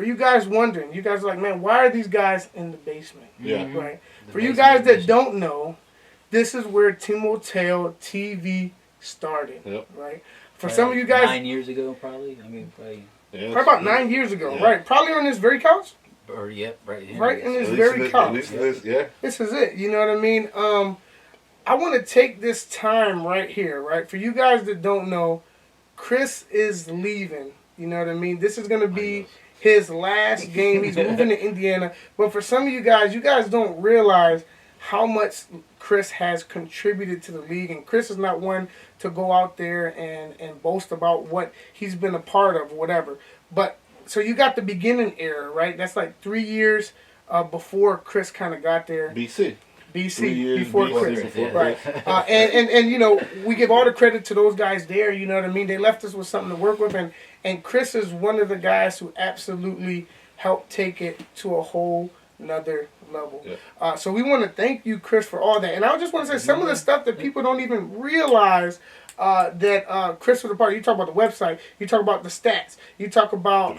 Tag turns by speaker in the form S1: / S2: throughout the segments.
S1: for you guys wondering, you guys are like, man, why are these guys in the basement?
S2: Yeah.
S1: Right.
S3: The
S1: For you
S3: basement
S1: guys that
S3: edition.
S1: don't know, this is where Timoteo TV started.
S2: Yep.
S1: Right. For some of you guys,
S3: 9 years ago, probably. I mean, probably.
S2: Yeah,
S1: probably about 9 years ago,
S2: Yeah.
S1: right? Probably on this very couch.
S3: Or yep, right here.
S1: Right in
S2: At
S1: this
S2: least
S1: very
S2: At
S1: couch.
S2: least this, yeah.
S1: This is it. You know what I mean? I want to take this time right here, right? For you guys that don't know, Chris is leaving. You know what I mean? This is going to be his last game. He's moving to Indiana. But for some of you guys don't realize how much Chris has contributed to the league. And Chris is not one to go out there and boast about what he's been a part of, whatever. But so you got the beginning era, right? That's like 3 years before Chris kind of got there.
S2: BC. 3
S1: BC,
S2: years
S1: before
S2: BC,
S1: Chris.
S2: before
S1: Right.
S2: Chris.
S1: And you know, we give all the credit to those guys there, you know what I mean? They left us with something to work with, and Chris is one of the guys who absolutely helped take it to a whole nother level.
S2: Yeah.
S1: So we want to thank you, Chris, for all that. And I just want to say some of the stuff that people don't even realize that Chris was a part of. You talk about the website, you talk about the stats, you talk about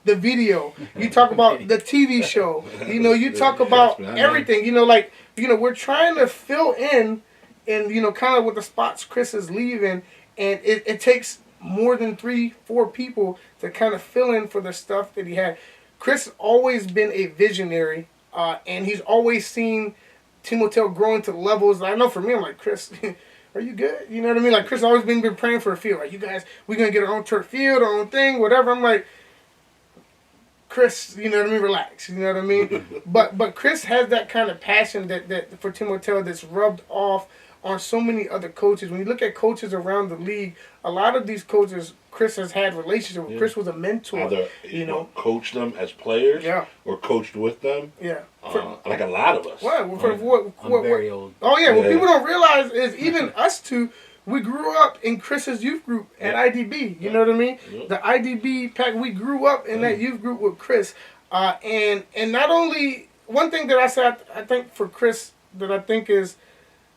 S1: the video, you talk about the TV show, you know, you talk about everything, you know, like, you know, we're trying to fill in, and, you know, kind of with the spots Chris is leaving, and it takes more than 3-4 people to kind of fill in for the stuff that he had. Chris has always been a visionary, and he's always seen Timoteo grow into levels. I know for me, I'm like, Chris, are you good? You know what I mean? Like, Chris always been praying for a field. Like, you guys, we're going to get our own turf field, our own thing, whatever. I'm like, Chris, you know what I mean? Relax. You know what I mean? but Chris has that kind of passion that for Timoteo that's rubbed off on so many other coaches. When you look at coaches around the league, a lot of these coaches Chris has had relationship with.
S2: Yeah.
S1: Chris was a mentor.
S2: Either
S1: you know,
S2: coached them as players,
S1: Yeah.
S2: or coached with them.
S1: yeah.
S2: Like a lot of us.
S1: What?
S3: I'm very old.
S1: Oh yeah, what
S2: Yeah.
S1: people don't realize is even us two, we grew up in Chris's youth group at IDB. You know what I mean?
S2: Yeah.
S1: The IDB pack. We grew up in that youth group with Chris, and not only one thing that I said, I think for Chris that I think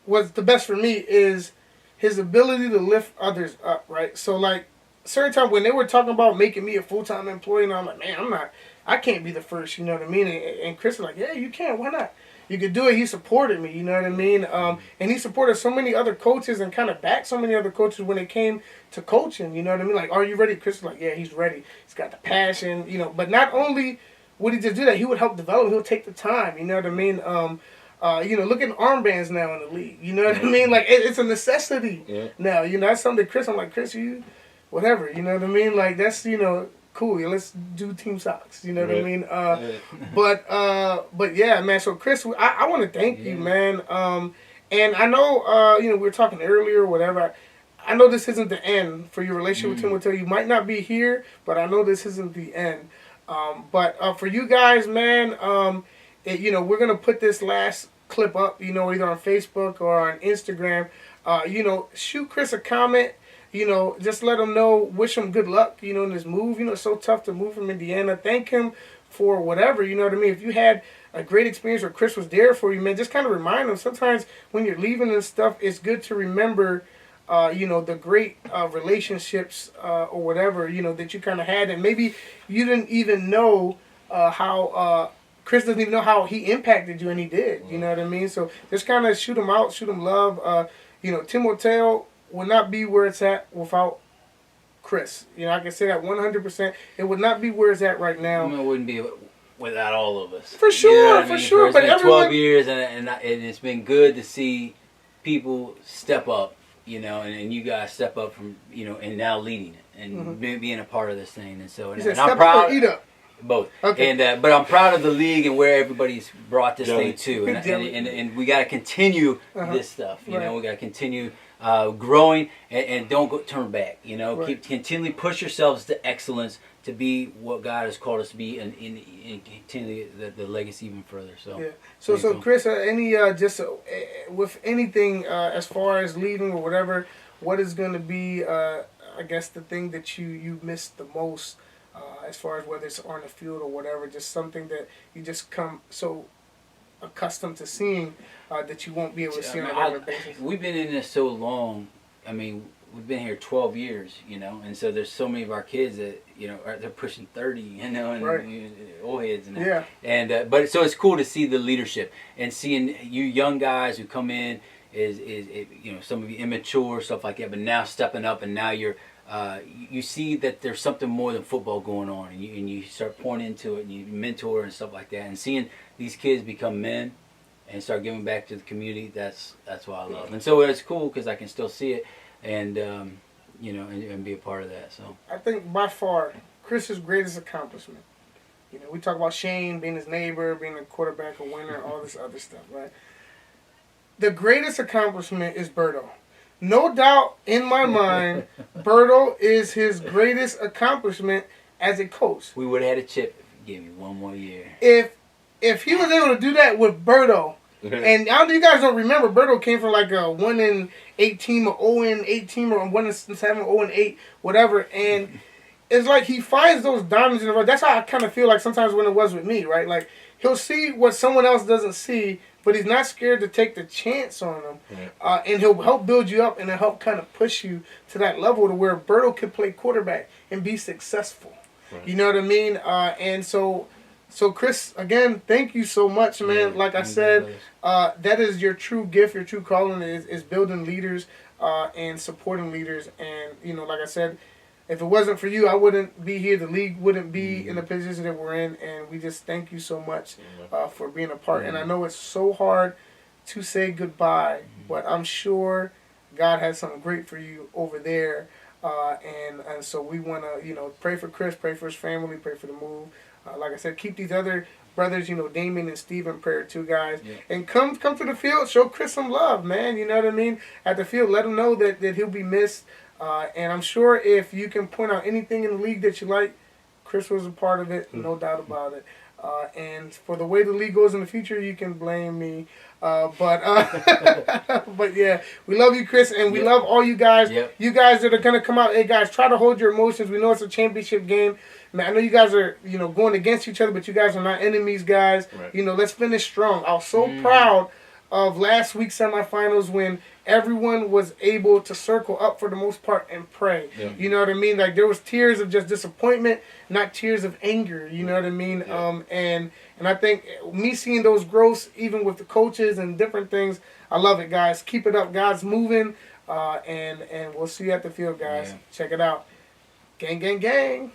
S1: was the best for me is his ability to lift others up. Right. So like certain time when they were talking about making me a full-time employee, and I'm like, man, I can't be the first. You know what I mean? And Chris is like, yeah, you can. Why not? You could do it. He supported me, you know what I mean? And he supported so many other coaches and kind of backed so many other coaches when it came to coaching, you know what I mean? Like, are you ready? Chris is like, yeah, he's ready. He's got the passion, you know. But not only would he just do that, he would help develop. He'll take the time, you know what I mean? You know, look at armbands now in the league, you know what I mean? Like, it's a necessity now. You know, that's something Chris, I'm like, Chris, you, whatever, you know what I mean? Like, that's, you know, cool. Yeah, let's do team socks. You know what I mean? But yeah, man. So Chris, I want to thank you, man. And I know, you know, we were talking earlier, or whatever. I know this isn't the end for your relationship with Timoteo. You might not be here, but I know this isn't the end. But for you guys, man, you know, we're gonna put this last clip up. You know, either on Facebook or on Instagram. You know, shoot Chris a comment. You know, just let him know, wish him good luck, you know, in his move. You know, it's so tough to move from Indiana. Thank him for whatever, you know what I mean? If you had a great experience where Chris was there for you, man, just kind of remind him. Sometimes when you're leaving and stuff, it's good to remember, you know, the great relationships or whatever, you know, that you kind of had. And maybe you didn't even know how Chris doesn't even know how he impacted you, and he did. You know what I mean? So just kind of shoot him out, shoot him love. You know, Timoteo would not be where it's at without Chris. You know, I can say that 100%. It would not be where it's at right now.
S3: It wouldn't be without all of us.
S1: For sure,
S3: you know what I
S1: for
S3: mean?
S1: sure.
S3: It's
S1: But
S3: been
S1: everyone,
S3: 12 years, and it's been good to see people step up, you know, and you guys step up from, you know, and now leading it and being a part of this thing. And so,
S1: he said,
S3: and I'm
S1: step
S3: proud.
S1: up or eat up.
S3: Both.
S1: Okay.
S3: And but I'm proud of the league and where everybody's brought this
S2: Jelly.
S3: thing to, and
S1: Jelly.
S3: and we got to continue this stuff. You
S1: Right.
S3: know, we got to continue growing and don't turn back. You know,
S1: Right.
S3: continually push yourselves to excellence to be what God has called us to be, and continue the legacy even further. So
S1: Yeah. So
S3: Thank you.
S1: Chris, any just with anything as far as leaving or whatever, what is going to be, I guess, the thing that you missed the most, as far as whether it's on the field or whatever, just something that you just come so accustomed to seeing that you won't be able to see on a regular basis.
S3: We've been in this so long. I mean, we've been here 12 years, you know, and so there's so many of our kids that, you know, they're pushing 30, you know, and
S1: right.
S3: old heads and that.
S1: Yeah.
S3: And but so it's cool to see the leadership and seeing you young guys who come in is you know, some of you immature stuff like that, but now stepping up and now you're you see that there's something more than football going on, and you start pouring into it and you mentor and stuff like that, and seeing these kids become men and start giving back to the community. That's what I love, and so it's cool because I can still see it, and you know, and be a part of that. So
S1: I think by far Chris's greatest accomplishment. You know, we talk about Shane being his neighbor, being a quarterback, a winner, all this other stuff, right? The greatest accomplishment is Berto. No doubt in my mind, Berto is his greatest accomplishment as a coach.
S3: we would have had a chip if you gave me one more year.
S1: If he was able to do that with Berto, and I know you guys don't remember, Berto came from like a 1-8 team, or 0-8 team, or 1-7, 0-8, whatever, and it's like he finds those diamonds in the rough. That's how I kind of feel like sometimes when it was with me, right? Like he'll see what someone else doesn't see, but he's not scared to take the chance on them. Right. And he'll help build you up and he'll help kind of push you to that level to where Berto can play quarterback and be successful. Right. You know what I mean? And so Chris, again, thank you so much, man. Yeah, like I said, that is your true gift, your true calling is building leaders and supporting leaders. And, you know, like I said, if it wasn't for you, I wouldn't be here. The league wouldn't be in the position that we're in. And we just thank you so much for being a part. And I know it's so hard to say goodbye, but I'm sure God has something great for you over there. And so we want to, you know, pray for Chris, pray for his family, pray for the move. Like I said, keep these other brothers, you know, Damien and Steve in prayer too, guys. Yeah. And come to the field, show Chris some love, man. You know what I mean? At the field, let him know that he'll be missed. And I'm sure if you can point out anything in the league that you like, Chris was a part of it, no doubt about it. And for the way the league goes in the future, you can blame me. But yeah, we love you, Chris, and we love all you guys. Yep. You guys that are going to come out, hey, guys, try to hold your emotions. We know it's a championship game. Man, I know you guys are, you know, going against each other, but you guys are not enemies, guys. Right. You know, let's finish strong. I was so proud of last week's semifinals when everyone was able to circle up for the most part and pray. Yeah. You know what I mean? Like there was tears of just disappointment, not tears of anger. You know what I mean? Yeah. And I think me seeing those growths, even with the coaches and different things, I love it, guys. Keep it up. God's moving. And we'll see you at the field, guys. Yeah. Check it out. Gang, gang, gang.